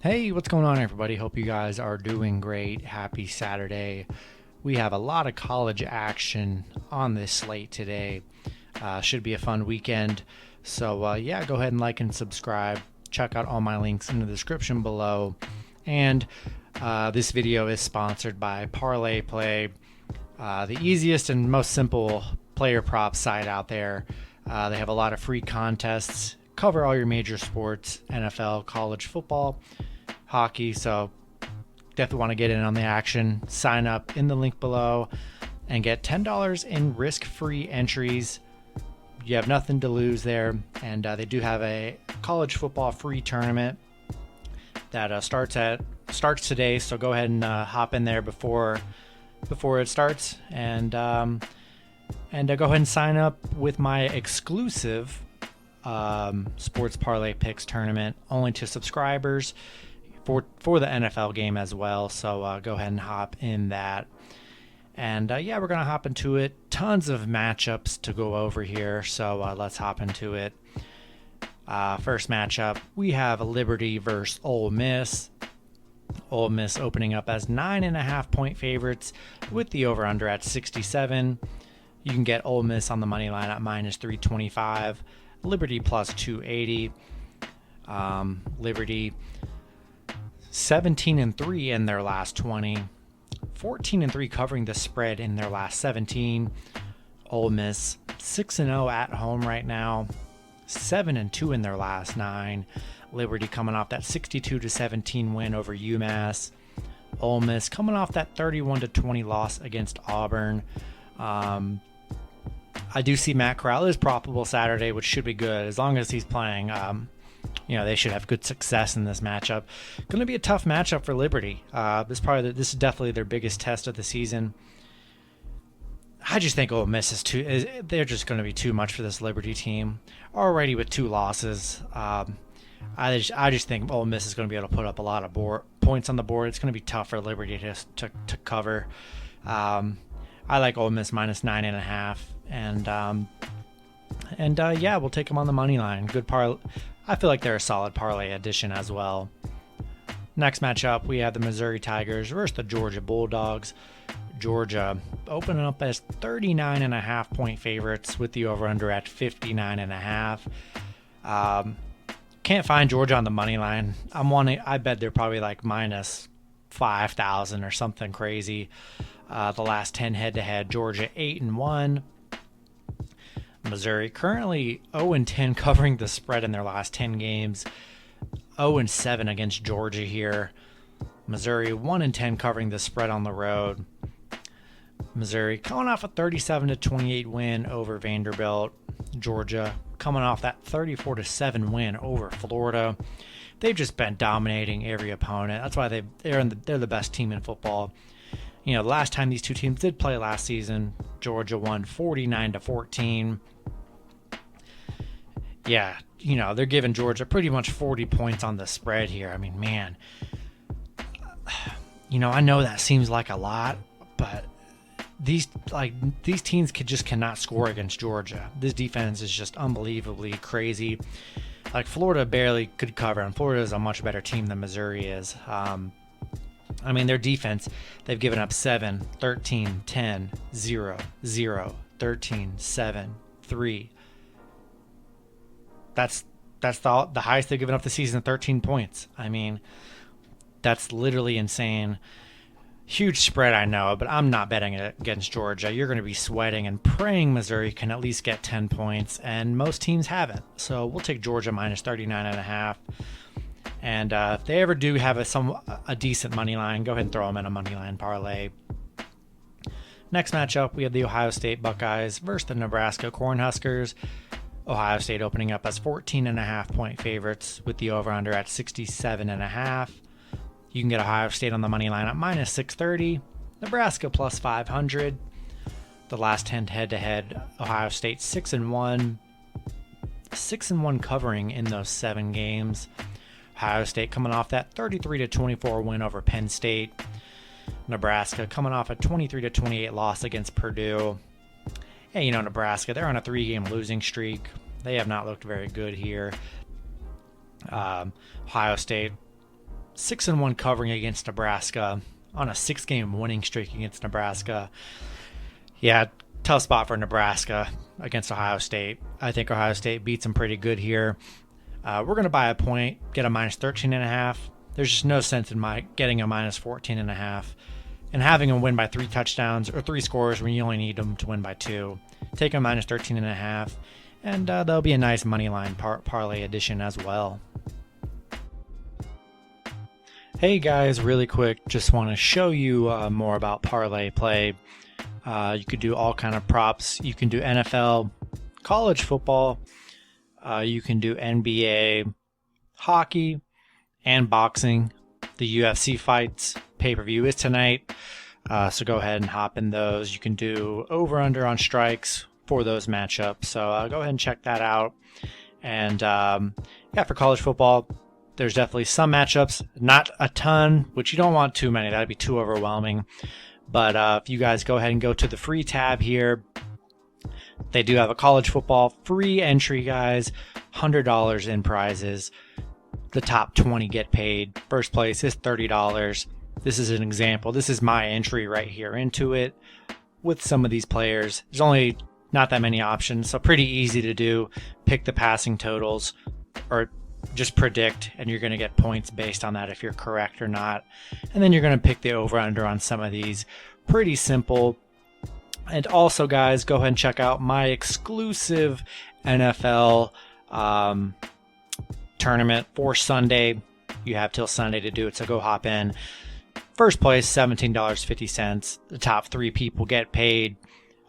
Hey, what's going on, everybody? Hope you guys are doing great. Happy Saturday. We have a lot of college action on this slate today. Should be a fun weekend. So, yeah, go ahead and like and subscribe. Check out all my links in the description below. And this video is sponsored by ParlayPlay, the easiest and most simple player prop site out there. They have a lot of free contests, cover all your major sports, NFL, college football, hockey. So definitely want to get in on the action. Sign up in the link below and get $10 in risk-free entries. You have nothing to lose there. And they do have a college football free tournament that starts today. So go ahead and hop in there before it starts, and go ahead and sign up with my exclusive sports parlay picks tournament, only to subscribers for the NFL game as well. So go ahead and hop in that. And yeah, we're gonna hop into it. Tons of matchups to go over here, so let's hop into it. First matchup, we have Liberty versus Ole Miss. Ole Miss opening up as 9.5-point favorites with the over-under at 67. You can get Ole Miss on the money line at minus 325. Liberty plus 280. Liberty 17-3 in their last 20. 14-3 covering the spread in their last 17. Ole Miss 6-0 at home right now. 7-2 in their last 9. Liberty coming off that 62-17 win over UMass. Ole Miss coming off that 31-20 loss against Auburn. I do see Matt Corral is probable Saturday, which should be good as long as he's playing. They should have good success in this matchup. Going to be a tough matchup for Liberty. This is definitely their biggest test of the season. I just think Ole Miss they're just going to be too much for this Liberty team. Already with 2 losses. I just think Ole Miss is going to be able to put up a lot of points on the board. It's going to be tough for Liberty to cover. I like Ole Miss minus 9.5, and yeah, we'll take them on the money line. Good I feel like they're a solid parlay addition as well. Next matchup, we have the Missouri Tigers versus the Georgia Bulldogs. Georgia opening up as 39.5-point favorites with the over-under at 59.5. Can't find Georgia on the money line. I bet they're probably like minus 5,000 or something crazy. The last 10 head-to-head, Georgia 8-1. Missouri currently 0-10 covering the spread in their last 10 games. 0-7 against Georgia here. Missouri 1-10 covering the spread on the road. Missouri coming off a 37-28 win over Vanderbilt. Georgia coming off that 34-7 win over Florida. They've just been dominating every opponent. That's why they're the best team in football. The last time these two teams did play last season, Georgia won 49-14. Yeah, they're giving Georgia pretty much 40 points on the spread here. I mean, man, I know that seems like a lot, but these teams cannot score against Georgia. This defense is just unbelievably crazy. Like, Florida barely could cover, and Florida is a much better team than Missouri is. Their defense, they've given up 7, 13, 10, 0, 0, 13, 7, 3. That's the highest they've given up this season, 13 points. I mean, that's literally insane. Huge spread, I know, but I'm not betting it against Georgia. You're going to be sweating and praying Missouri can at least get 10 points, and most teams haven't. So we'll take Georgia minus 39.5. And if they ever do have a decent money line, go ahead and throw them in a money line parlay. Next matchup, we have the Ohio State Buckeyes versus the Nebraska Cornhuskers. Ohio State opening up as 14.5-point favorites with the over-under at 67.5. You can get Ohio State on the money line at minus 630. Nebraska plus 500. The last 10 head-to-head, Ohio State 6-1. 6-1 covering in those 7 games. Ohio State coming off that 33-24 win over Penn State. Nebraska coming off a 23-28 loss against Purdue. Hey, Nebraska, they're on a 3-game losing streak. They have not looked very good here. Ohio State 6-1 covering against Nebraska on a 6-game winning streak against Nebraska. Yeah, tough spot for Nebraska against Ohio State. I think Ohio State beats them pretty good here. We're going to buy a point, get a minus 13.5. There's just no sense in getting a minus 14.5 and having them win by 3 touchdowns or 3 scores when you only need them to win by 2. Take a minus 13.5, and that'll be a nice money line parlay addition as well. Hey guys, really quick, just want to show you more about ParlayPlay. You could do all kind of props. You can do NFL, college football. You can do NBA, hockey, and boxing. The UFC fights pay-per-view is tonight, so go ahead and hop in those. You can do over-under on strikes for those matchups, so go ahead and check that out. And yeah, for college football, there's definitely some matchups, not a ton, which you don't want too many. That'd be too overwhelming. But if you guys go ahead and go to the free tab here, they do have a college football free entry, guys. $100 in prizes. The top 20 get paid. First place is $30. This is an example. This is my entry right here into it with some of these players. There's only not that many options, so pretty easy to do. Pick the passing totals or just predict, and you're going to get points based on that if you're correct or not. And then you're going to pick the over-under on some of these. Pretty simple. And also, guys, go ahead and check out my exclusive NFL tournament for Sunday. You have till Sunday to do it, so go hop in. First place, $17.50. The top 3 people get paid.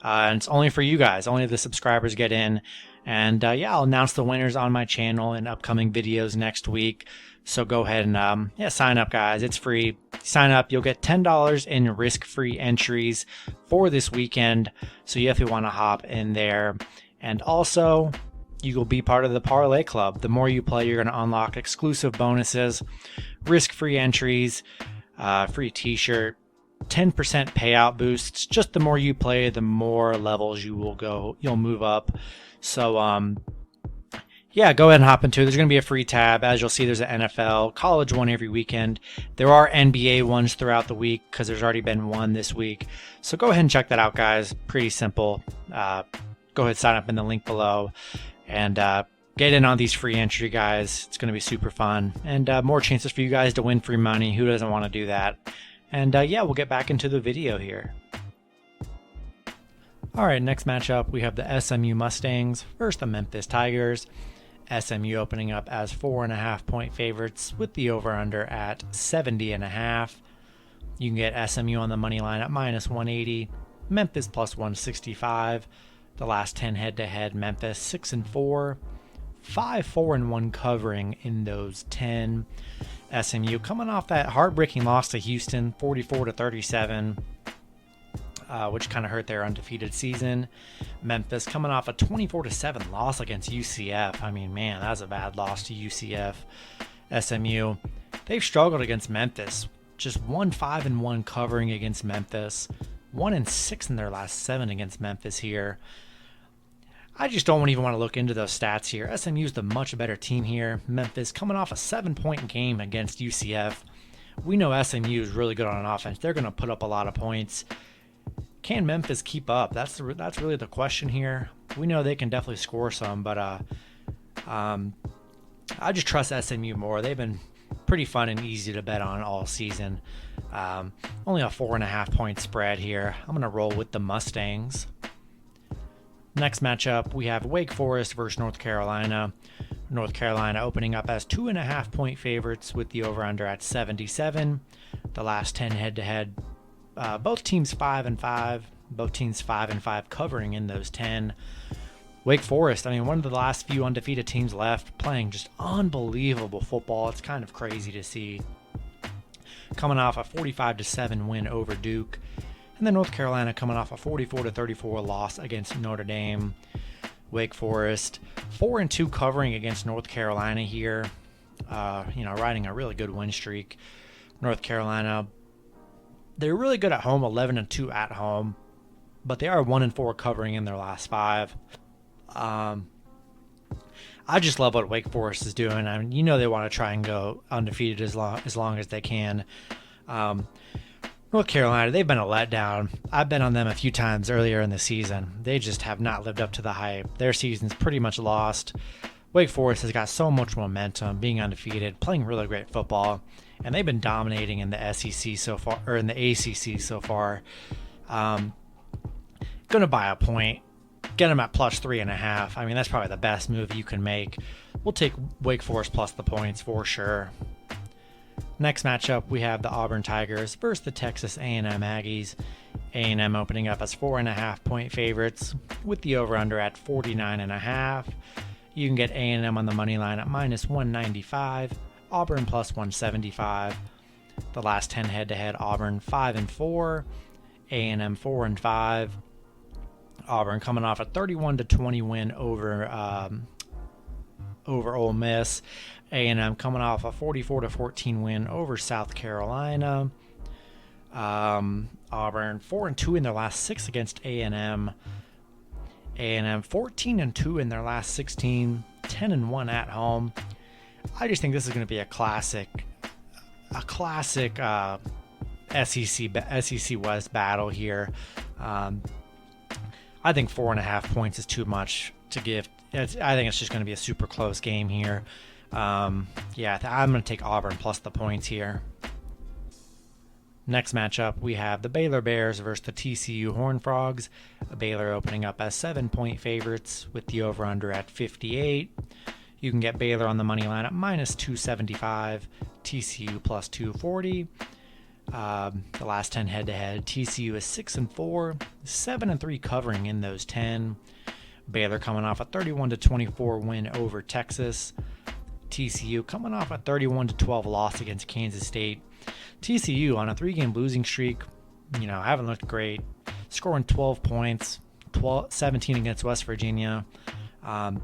And it's only for you guys. Only the subscribers get in. And yeah, I'll announce the winners on my channel in upcoming videos next week. So go ahead and yeah, sign up, guys. It's free. Sign up. You'll get $10 in risk-free entries for this weekend. So you definitely want to hop in there. And also, you will be part of the Parlay Club. The more you play, you're going to unlock exclusive bonuses, risk-free entries, free t-shirt, 10% payout boosts. Just the more you play, the more levels you'll move up. So yeah, go ahead and hop into it. There's going to be a free tab. As you'll see, there's an NFL, college one every weekend. There are NBA ones throughout the week because there's already been one this week. So go ahead and check that out, guys. Pretty simple. Go ahead, sign up in the link below and get in on these free entry, guys. It's going to be super fun and more chances for you guys to win free money. Who doesn't want to do that? And yeah, we'll get back into the video here. All right, next matchup, we have the SMU Mustangs versus the Memphis Tigers. SMU opening up as 4.5-point favorites with the over-under at 70.5. You can get SMU on the money line at minus 180, Memphis plus 165. The last 10 head-to-head, Memphis 6-4, 5-4-1 covering in those 10. SMU coming off that heartbreaking loss to Houston, 44-37. Which kind of hurt their undefeated season. Memphis coming off a 24-7 loss against UCF. I mean, man, that was a bad loss to UCF. SMU, they've struggled against Memphis. Just 1-5-1 covering against Memphis. 1-6 in their last 7 against Memphis here. I just don't even want to look into those stats here. SMU's the much better team here. Memphis coming off a 7-point game against UCF. We know SMU is really good on an offense. They're going to put up a lot of points. Can Memphis keep up? That's really the question here. We know they can definitely score some, but I just trust SMU more. They've been pretty fun and easy to bet on all season. Only a 4.5-point spread here. I'm going to roll with the Mustangs. Next matchup, we have Wake Forest versus North Carolina. North Carolina opening up as 2.5-point favorites with the over-under at 77. The last 10 head-to-head. Both teams 5-5. Both teams 5-5 covering in those 10. Wake Forest, I mean, one of the last few undefeated teams left, playing just unbelievable football. It's kind of crazy to see. Coming off a 45-7 win over Duke. And then North Carolina coming off a 44-34 loss against Notre Dame. Wake Forest 4-2 covering against North Carolina here. Riding a really good win streak. North Carolina, they're really good at home, 11-2 at home, but they are 1-4 covering in their last 5. I I just love what Wake Forest is doing. I mean, they want to try and go undefeated as long as they can. North Carolina, they've been a letdown. I've been on them a few times earlier in the season. They just have not lived up to the hype. Their season's pretty much lost. Wake Forest has got so much momentum, being undefeated, playing really great football, and they've been dominating in the SEC so far, or in the ACC so far. Gonna buy a point, get them at plus 3.5. I mean, that's probably the best move you can make. We'll take Wake Forest plus the points for sure. Next matchup, we have the Auburn Tigers versus the Texas A&M Aggies. A&M opening up as 4.5 point favorites with the over-under at 49.5. You can get A&M on the money line at minus 195. Auburn plus 175. The last 10 head-to-head, Auburn 5-4, A&M 4-5. Auburn coming off a 31-20 win over Ole Miss. A&M coming off a 44-14 win over South Carolina. Auburn 4-2 in their last 6 against A&M. A&M 14-2 in their last 16, 10-1 at home. I just think this is going to be a classic SEC West battle here. I think 4.5 points is too much to give. I think it's just going to be a super close game here. I'm going to take Auburn plus the points here. Next matchup, we have the Baylor Bears versus the TCU Horned Frogs. Baylor opening up as 7-point favorites with the over-under at 58. You can get Baylor on the money line at minus 275, TCU plus 240. The last 10 head-to-head, TCU is 6-4, 7-3 covering in those 10. Baylor coming off a 31-24 win over Texas. TCU coming off a 31-12 loss against Kansas State. TCU on a 3-game losing streak, haven't looked great. Scoring 12 points, 17 against West Virginia. They've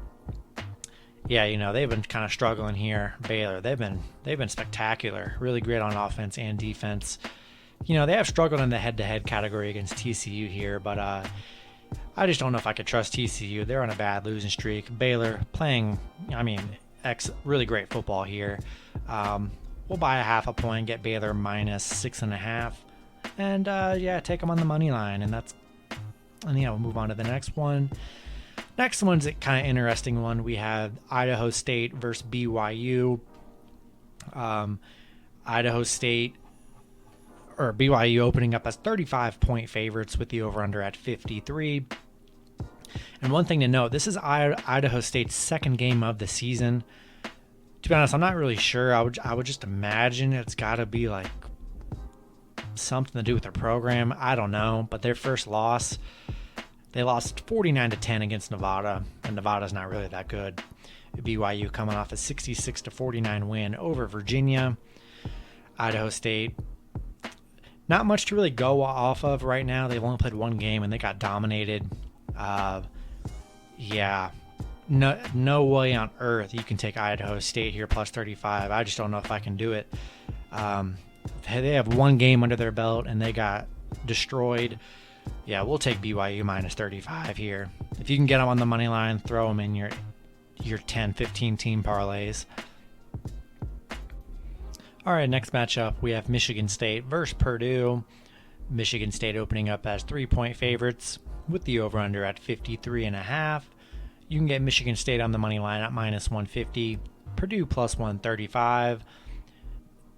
been kind of struggling here. Baylor, they've been spectacular, really great on offense and defense. They have struggled in the head-to-head category against TCU here, but I just don't know if I could trust TCU. They're on a bad losing streak. Baylor playing, really great football here. We'll buy a 0.5 point, get Baylor minus 6.5, and take them on the money line. And we'll move on to the next one. Next one's a kind of interesting one. We have Idaho State versus BYU. Idaho State or BYU opening up as 35-point favorites with the over-under at 53. And one thing to note, this is Idaho State's second game of the season. To be honest, I'm not really sure. I would just imagine it's got to be like something to do with their program. I don't know. But their first loss, they lost 49-10 against Nevada, and Nevada's not really that good. BYU coming off a 66-49 win over Virginia. Idaho State, not much to really go off of right now. They've only played one game, and they got dominated. No way on earth you can take Idaho State here plus 35. I just don't know if I can do it. They have one game under their belt, and they got destroyed. Yeah, we'll take BYU minus 35 here. If you can get them on the money line, throw them in your 10, 15 team parlays. All right, next matchup, we have Michigan State versus Purdue. Michigan State opening up as 3-point favorites with the over-under at 53.5. You can get Michigan State on the money line at minus 150, Purdue plus 135.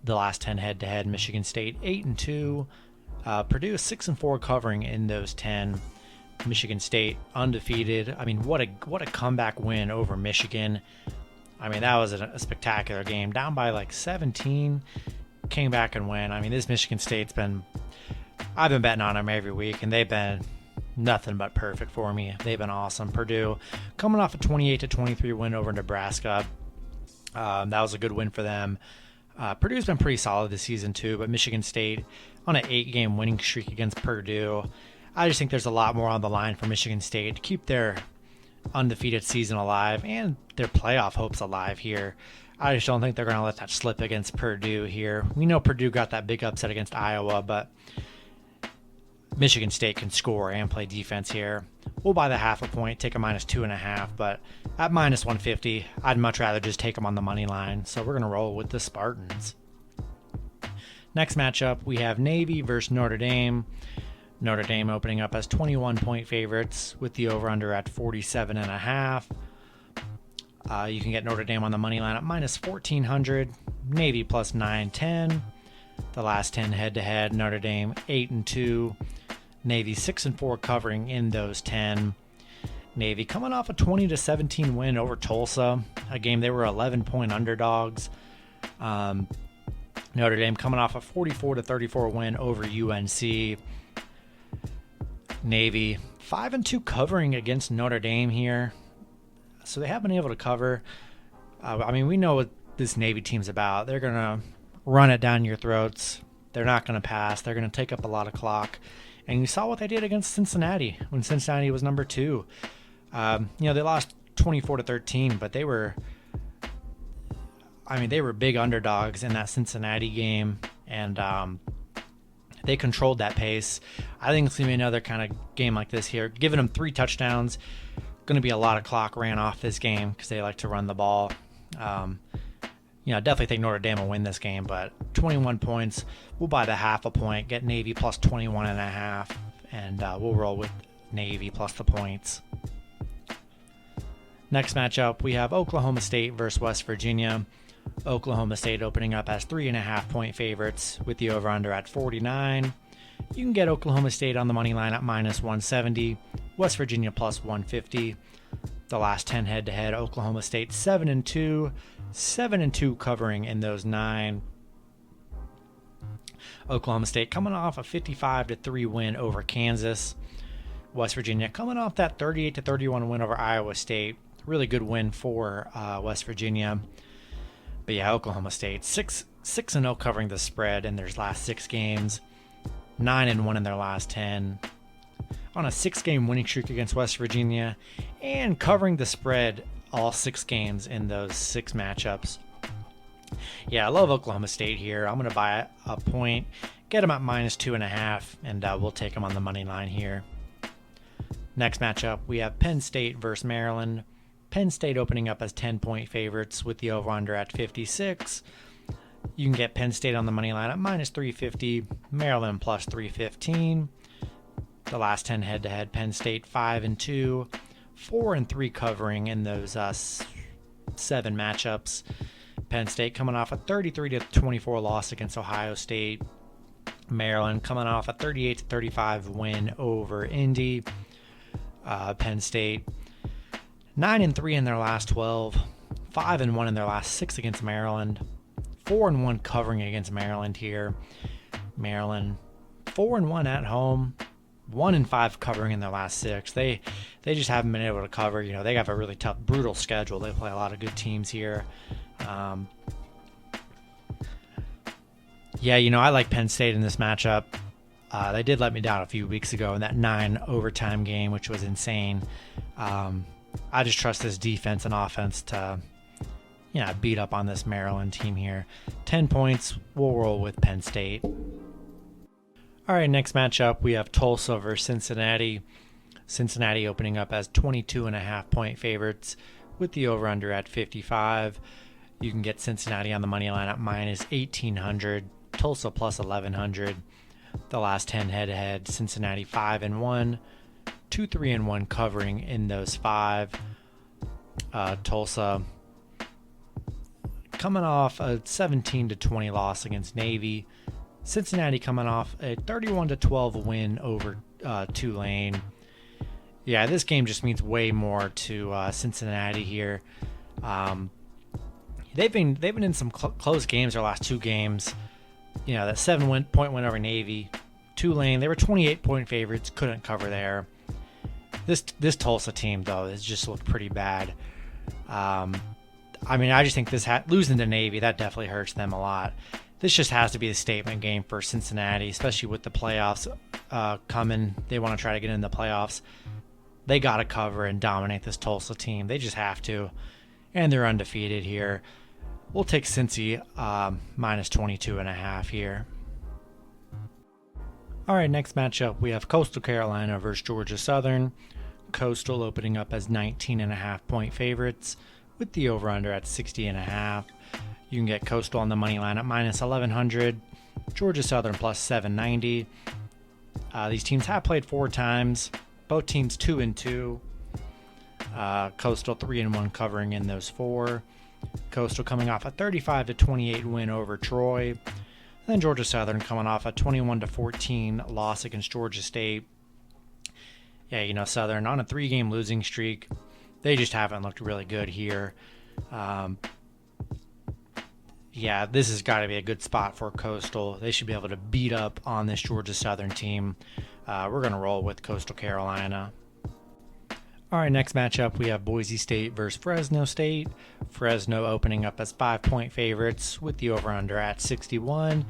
The last 10 head-to-head, Michigan State 8-2. Purdue is 6-4 covering in those 10. Michigan State undefeated. What a comeback win over Michigan. That was a spectacular game. Down by like 17, came back and win. This Michigan State's I've been betting on them every week, and they've been nothing but perfect for me. They've been awesome. Purdue coming off a 28-23 win over Nebraska. That was a good win for them. Purdue's been pretty solid this season too, but Michigan State on an 8-game winning streak against Purdue. I just think there's a lot more on the line for Michigan State to keep their undefeated season alive and their playoff hopes alive here. I just don't think they're going to let that slip against Purdue here. We know Purdue got that big upset against Iowa, but Michigan State can score and play defense here. We'll buy the half a point, take a -2.5, but at -150, I'd much rather just take them on the money line. So we're going to roll with the Spartans. Next matchup, we have Navy versus Notre Dame. Notre Dame opening up as 21-point favorites with the over-under at 47.5. You can get Notre Dame on the money line at -1400, Navy plus 910. The last 10 head-to-head, Notre Dame 8-2, Navy 6-4 covering in those 10. Navy coming off a 20-17 win over Tulsa, a game they were 11-point underdogs. Notre Dame coming off a 44-34 win over UNC. Navy 5-2 covering against Notre Dame here, so they have been able to cover. We know what this Navy team's about. They're gonna run it down your throats. They're not gonna pass. They're gonna take up a lot of clock. And you saw what they did against Cincinnati when Cincinnati was number 2. They lost 24-13, but they were big underdogs in that Cincinnati game, and they controlled that pace. I think it's going to be another kind of game like this here. Giving them 3 touchdowns, going to be a lot of clock ran off this game because they like to run the ball. I definitely think Notre Dame will win this game, but 21 points, we'll buy the half a point, get Navy plus 21.5, and we'll roll with Navy plus the points. Next matchup, we have Oklahoma State versus West Virginia. Oklahoma State opening up as 3.5-point favorites with the over-under at 49. You can get Oklahoma State on the money line at -170, West Virginia plus 150. The last 10 head-to-head, Oklahoma State 7-2, 7-2 covering in those 9. Oklahoma State coming off a 55-3 win over Kansas. West Virginia coming off that 38-31 win over Iowa State. Really good win for West Virginia. But yeah, Oklahoma State 6-0 covering the spread in their last 6 games, 9-1 in their last 10. On a 6-game winning streak against West Virginia, and covering the spread all 6 games in those 6 matchups. Yeah, I love Oklahoma State here. I'm going to buy a point, get them at -2.5, and we'll take them on the money line here. Next matchup, we have Penn State versus Maryland. Penn State opening up as 10-point favorites with the over-under at 56. You can get Penn State on the money line at -350, Maryland plus 315. The last 10 head-to-head, Penn State 5-2, 4-3 covering in those 7 matchups. Penn State coming off a 33-24 loss against Ohio State. Maryland coming off a 38-35 win over Indy. Penn State 9-3 in their last 12, 5-1 in their last 6 against Maryland, 4-1 covering against Maryland here. Maryland 4-1 at home, 1-5 covering in their last 6. They just haven't been able to cover. They have a really tough, brutal schedule. They play a lot of good teams here. I like Penn State in this matchup. They did let me down a few weeks ago in that 9 overtime game, which was insane. I just trust this defense and offense to, beat up on this Maryland team here. 10 points, we'll roll with Penn State. All right, next matchup, we have Tulsa versus Cincinnati. Cincinnati opening up as 22.5-point favorites with the over-under at 55. You can get Cincinnati on the money line at -1800, Tulsa plus 1100. The last 10 head-to-head, Cincinnati 5-1, 2-3-1 covering in those 5. Tulsa coming off a 17-20 loss against Navy. Cincinnati coming off a 31-12 win over Tulane. Yeah, this game just means way more to Cincinnati here. They've been in some close games their last 2 games. That 7-point win over Navy. Tulane, they were 28-point favorites, couldn't cover there. This Tulsa team, though, has just looked pretty bad. I just think losing to Navy, that definitely hurts them a lot. This just has to be a statement game for Cincinnati, especially with the playoffs coming. They want to try to get in the playoffs. They got to cover and dominate this Tulsa team. They just have to. And they're undefeated here. We'll take Cincy -22.5 here. All right, next matchup, we have Coastal Carolina versus Georgia Southern. Coastal opening up as 19.5-point favorites with the over-under at 60.5. You can get Coastal on the money line at minus 1100. Georgia Southern plus 790. These teams have played 4 times. Both teams 2-2. Coastal 3-1 covering in those 4. Coastal coming off a 35-28 win over Troy. And then Georgia Southern coming off a 21-14 loss against Georgia State. Yeah, Southern on a 3-game losing streak. They just haven't looked really good here. This has got to be a good spot for Coastal. They should be able to beat up on this Georgia Southern team. We're going to roll with Coastal Carolina. All right, next matchup, we have Boise State versus Fresno State. Fresno opening up as 5-point favorites with the over-under at 61.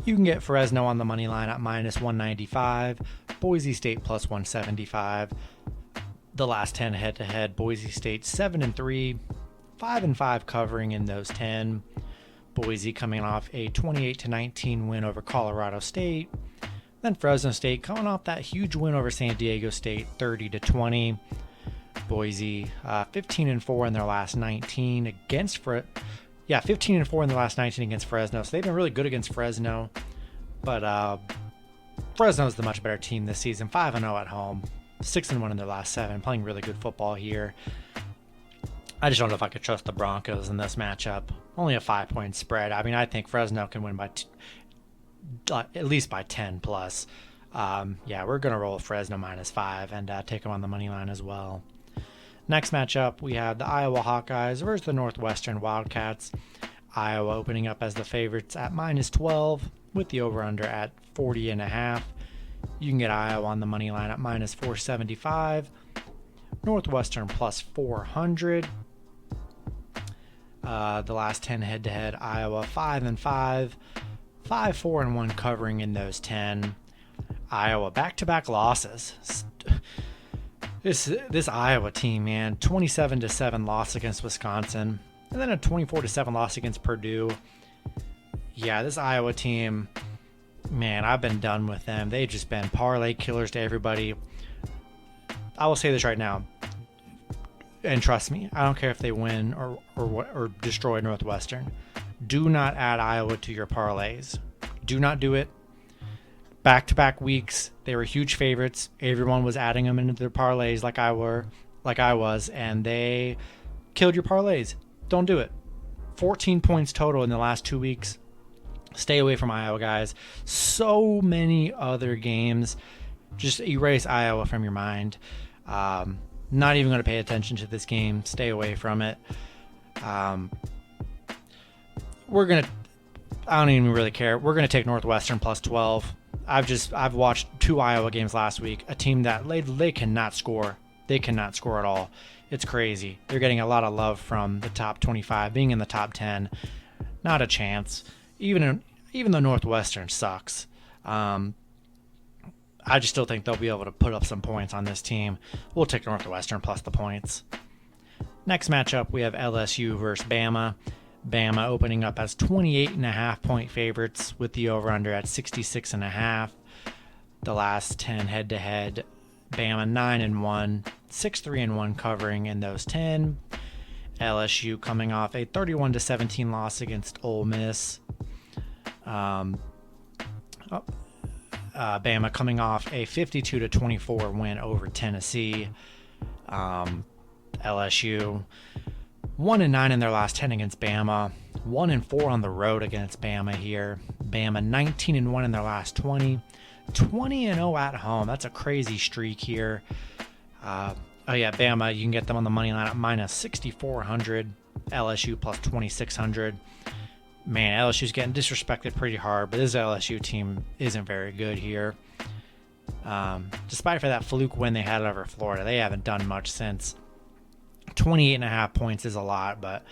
You can get Fresno on the money line at minus 195. Boise State plus 175. The last 10 head-to-head, Boise State 7-3, 5-5 covering in those 10. Boise coming off a 28-19 win over Colorado State. Then Fresno State coming off that huge win over San Diego State, 30-20. Boise 15-4 in their last 19 against 15-4 in their last 19 against Fresno. So they've been really good against Fresno, but Fresno's the much better team this season. 5-0 at home, 6-1 in their last 7, playing really good football here. I just don't know if I could trust the Broncos in this matchup. Only a 5-point spread. I mean, I think Fresno can win by at least by 10 plus. We're going to roll Fresno minus 5 and take them on the money line as well. Next matchup, we have the Iowa Hawkeyes versus the Northwestern Wildcats. Iowa opening up as the favorites at minus 12 with the over-under at 40.5. You can get Iowa on the money line at minus 475. Northwestern plus 400. The last 10 head-to-head, Iowa 5-5, 5-4-1 covering in those 10. Iowa back-to-back losses. This Iowa team, man, 27-7 loss against Wisconsin, and then a 24-7 loss against Purdue. Yeah, this Iowa team, man, I've been done with them. They've just been parlay killers to everybody. I will say this right now, and trust me, I don't care if they win or destroy Northwestern. Do not add Iowa to your parlays. Do not do it. Back-to-back weeks, they were huge favorites. Everyone was adding them into their parlays like I was, and they killed your parlays. Don't do it. 14 points total in the last 2 weeks. Stay away from Iowa, guys. So many other games. Just erase Iowa from your mind. Not even going to pay attention to this game. Stay away from it. I don't even really care. We're going to take Northwestern plus 12. I've watched 2 Iowa games last week. A team that they cannot score. They cannot score at all. It's crazy. They're getting a lot of love from the top 25, being in the top 10. Not a chance. Even though Northwestern sucks. I just still think they'll be able to put up some points on this team. We'll take Northwestern plus the points. Next matchup, we have LSU versus Bama. Bama opening up as 28.5-point favorites with the over-under at 66.5. The last 10 head-to-head, Bama 9-1, 6-3-1 covering in those 10. LSU coming off a 31-17 loss against Ole Miss. Bama coming off a 52-24 win over Tennessee. LSU 1-9 in their last 10 against Bama. 1-4 on the road against Bama here. Bama 19-1 in their last 20. 20-0 at home. That's a crazy streak here. Bama, you can get them on the money line at minus 6,400. LSU plus 2,600. Man, LSU's getting disrespected pretty hard, but this LSU team isn't very good here. Despite for that fluke win they had over Florida, they haven't done much since. 28.5 points is a lot, but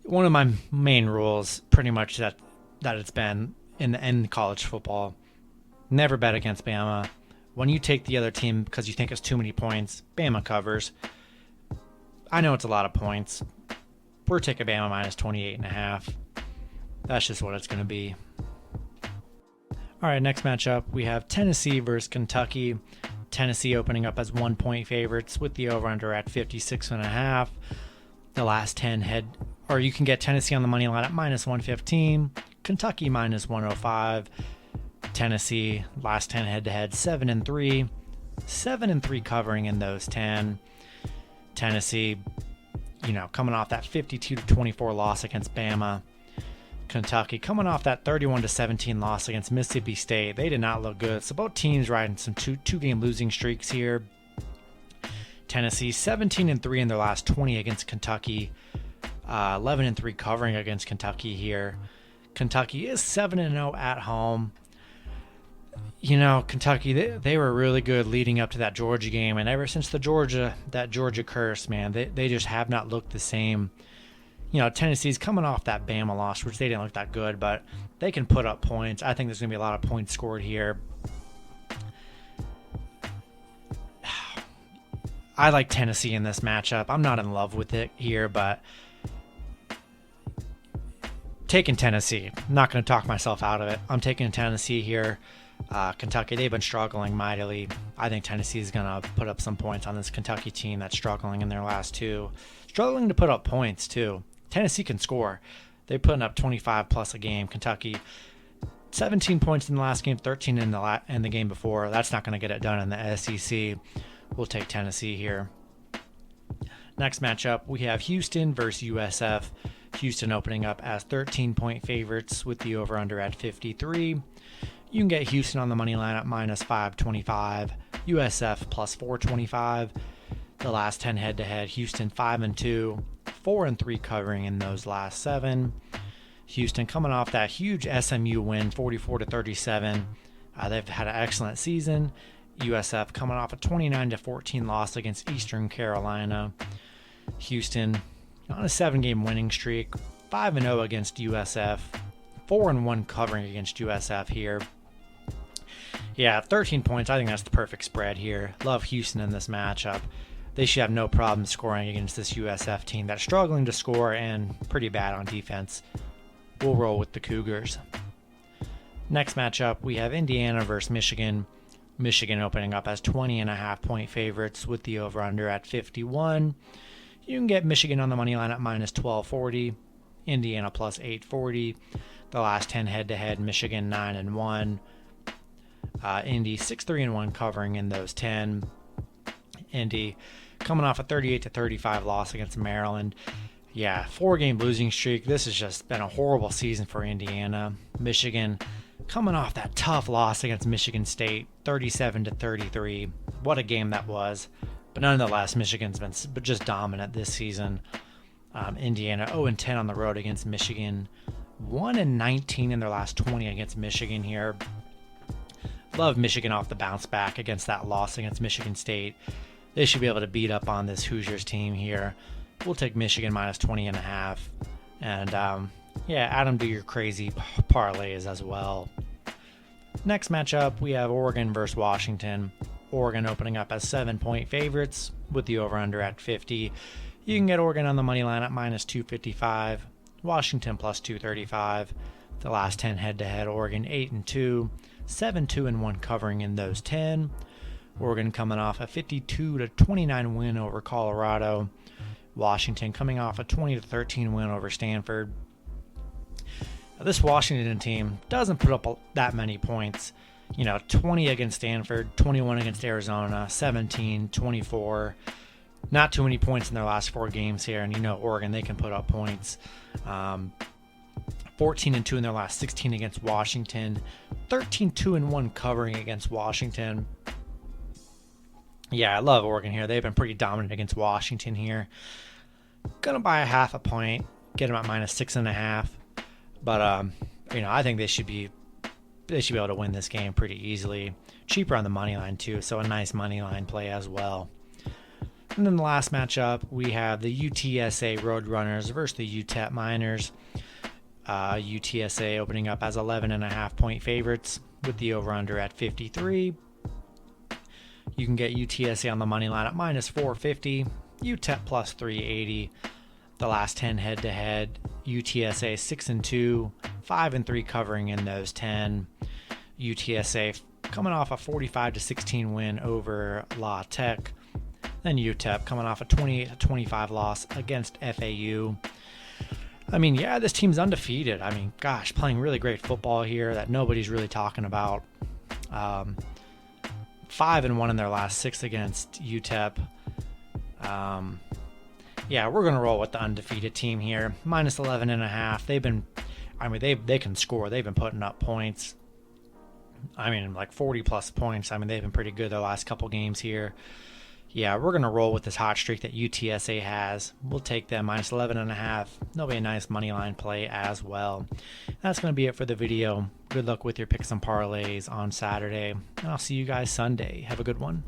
one of my main rules, pretty much that it's been in college football, never bet against Bama. When you take the other team because you think it's too many points, Bama covers. I know it's a lot of points. We're taking Bama minus 28.5. That's just what it's going to be. All right, next matchup, we have Tennessee versus Kentucky. Tennessee opening up as 1-point favorites with the over-under at 56.5. The last 10 or you can get Tennessee on the money line at -115, Kentucky -105. Tennessee, last 10 head-to-head, 7-3. 7-3 covering in those 10. Tennessee, coming off that 52-24 loss against Bama. Kentucky coming off that 31-17 loss against Mississippi State. They did not look good. So both teams riding some two-game losing streaks here. Tennessee 17-3 in their last 20 against Kentucky. 11-3 covering against Kentucky here. Kentucky is 7-0 at home. Kentucky, they were really good leading up to that Georgia game, and ever since that Georgia curse, man, they just have not looked the same. Tennessee's coming off that Bama loss, which they didn't look that good, but they can put up points. I think there's going to be a lot of points scored here. I like Tennessee in this matchup. I'm not in love with it here, but taking Tennessee. I'm not going to talk myself out of it. I'm taking Tennessee here. Kentucky, they've been struggling mightily. I think Tennessee is going to put up some points on this Kentucky team that's struggling in their last two. Struggling to put up points, too. Tennessee can score. They're putting up 25 plus a game. Kentucky, 17 points in the last game, 13 in the game before. That's not going to get it done in the SEC. We'll take Tennessee here. Next matchup, we have Houston versus USF. Houston opening up as 13-point favorites with the over-under at 53. You can get Houston on the money line at -525. USF +425. The last 10 head-to-head, Houston 5-2, 4-3 covering in those last 7. Houston coming off that huge SMU win, 44-37. They've had an excellent season. USF coming off a 29-14 loss against Eastern Carolina. Houston on a 7-game winning streak, 5-0 against USF, 4-1 covering against USF here. Yeah, 13 points. I think that's the perfect spread here. Love Houston in this matchup. They should have no problem scoring against this USF team that's struggling to score and pretty bad on defense. We'll roll with the Cougars. Next matchup, we have Indiana versus Michigan. Michigan opening up as 20.5-point favorites with the over-under at 51. You can get Michigan on the money line at -1240. Indiana +840. The last 10 head-to-head, Michigan 9-1. Indy 6-3-1 covering in those 10. Indy coming off a 38-35 loss against Maryland. Yeah, 4-game losing streak. This has just been a horrible season for Indiana. Michigan coming off that tough loss against Michigan State, 37-33. What a game that was. But nonetheless, Michigan's been just dominant this season. Indiana 0-10 on the road against Michigan. 1-19 in their last 20 against Michigan here. Love Michigan off the bounce back against that loss against Michigan State. They should be able to beat up on this Hoosiers team here. We'll take Michigan -20.5. And add them to your crazy parlays as well. Next matchup, we have Oregon versus Washington. Oregon opening up as 7-point favorites with the over-under at 50. You can get Oregon on the money line at -255. Washington +235. The last 10 head-to-head, Oregon 8-2. 7-2-1 covering in those 10. Oregon coming off a 52-29 win over Colorado. Washington coming off a 20-13 win over Stanford. Now, this Washington team doesn't put up that many points. 20 against Stanford, 21 against Arizona, 17, 24. Not too many points in their last 4 games here. And Oregon, they can put up points. 14-2 in their last 16 against Washington. 13-2-1 covering against Washington. Yeah, I love Oregon here. They've been pretty dominant against Washington here. Gonna buy a half a point, get them at -6.5. But I think they should be able to win this game pretty easily. Cheaper on the money line too, so a nice money line play as well. And then the last matchup, we have the UTSA Roadrunners versus the UTEP Miners. UTSA opening up as 11.5-point favorites with the over-under at 53. You can get UTSA on the money line at -450. UTEP +380. The last 10 head-to-head, UTSA 6-2, 5-3 covering in those 10. UTSA coming off a 45-16 win over La Tech. Then UTEP coming off a 28-25 loss against FAU. I mean, yeah, this team's undefeated. I mean, gosh, playing really great football here that nobody's really talking about. 5-1 in their last 6 against UTEP. Yeah, we're going to roll with the undefeated team here. Minus 11.5. They've been, I mean, they can score. They've been putting up points. I mean, like 40-plus points. I mean, they've been pretty good their last couple games here. Yeah, we're going to roll with this hot streak that UTSA has. We'll take them minus 11.5. That'll be a nice money line play as well. That's going to be it for the video. Good luck with your picks and parlays on Saturday, and I'll see you guys Sunday. Have a good one.